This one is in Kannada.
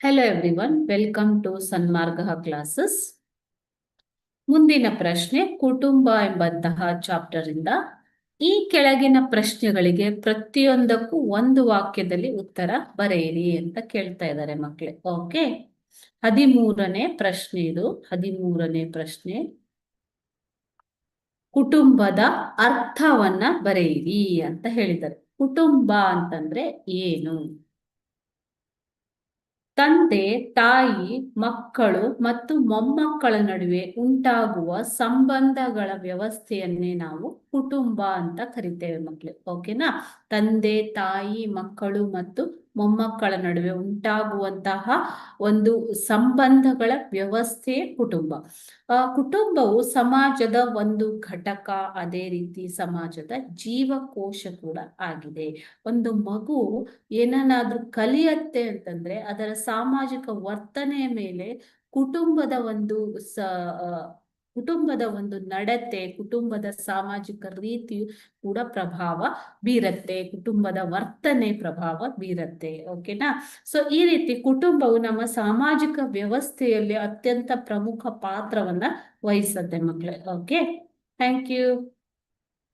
Hello everyone, welcome to Sanmarga classes. ಮುಂದಿನ ಪ್ರಶ್ನೆ ಕುಟುಂಬ ಎಂಬಂತಹ ಚಾಪ್ಟರ್ ಇಂದ ಈ ಕೆಳಗಿನ ಪ್ರಶ್ನೆಗಳಿಗೆ ಪ್ರತಿಯೊಂದಕ್ಕೂ ಒಂದು ವಾಕ್ಯದಲ್ಲಿ ಉತ್ತರ ಬರೆಯಿರಿ ಅಂತ ಕೇಳ್ತಾ ಇದ್ದಾರೆ ಮಕ್ಕಳೇ. ಓಕೆ, 13ನೇ ಪ್ರಶ್ನೆ ಇದು. 13ನೇ ಪ್ರಶ್ನೆ, ಕುಟುಂಬದ ಅರ್ಥವನ್ನ ಬರೆಯಿರಿ ಅಂತ ಹೇಳಿದ್ದಾರೆ. ಕುಟುಂಬ ಅಂತಂದ್ರೆ ಏನು? ತಂದೆ, ತಾಯಿ, ಮಕ್ಕಳು ಮತ್ತು ಮೊಮ್ಮಕ್ಕಳ ನಡುವೆ ಉಂಟಾಗುವ ಸಂಬಂಧಗಳ ವ್ಯವಸ್ಥೆಯನ್ನೇ ನಾವು ಕುಟುಂಬ ಅಂತ ಕರಿತೇವೆ ಮಕ್ಕಳು. ಓಕೆನಾ? ತಂದೆ, ತಾಯಿ, ಮಕ್ಕಳು ಮತ್ತು ಮೊಮ್ಮಕ್ಕಳ ನಡುವೆ ಉಂಟಾಗುವಂತಹ ಒಂದು ಸಂಬಂಧಗಳ ವ್ಯವಸ್ಥೆ ಕುಟುಂಬ. ಕುಟುಂಬವು ಸಮಾಜದ ಒಂದು ಘಟಕ, ಅದೇ ರೀತಿ ಸಮಾಜದ ಜೀವಕೋಶ ಕೂಡ ಆಗಿದೆ. ಒಂದು ಮಗು ಏನನ್ನಾದ್ರೂ ಕಲಿಯತ್ತೆ ಅಂತಂದ್ರೆ ಅದರ ಸಾಮಾಜಿಕ ವರ್ತನೆಯ ಮೇಲೆ ಕುಟುಂಬದ ಒಂದು ಕುಟುಂಬದ ಒಂದು ನಡತೆ, ಕುಟುಂಬದ ಸಾಮಾಜಿಕ ರೀತಿಯು ಕೂಡ ಪ್ರಭಾವ ಬೀರತ್ತೆ. ಕುಟುಂಬದ ವರ್ತನೆ ಪ್ರಭಾವ ಬೀರತ್ತೆ. ಓಕೆನಾ? ಸೊ ಈ ರೀತಿ ಕುಟುಂಬವು ನಮ್ಮ ಸಾಮಾಜಿಕ ವ್ಯವಸ್ಥೆಯಲ್ಲಿ ಅತ್ಯಂತ ಪ್ರಮುಖ ಪಾತ್ರವನ್ನ ವಹಿಸತ್ತೆ ಮಕ್ಕಳೇ. Okay, thank you.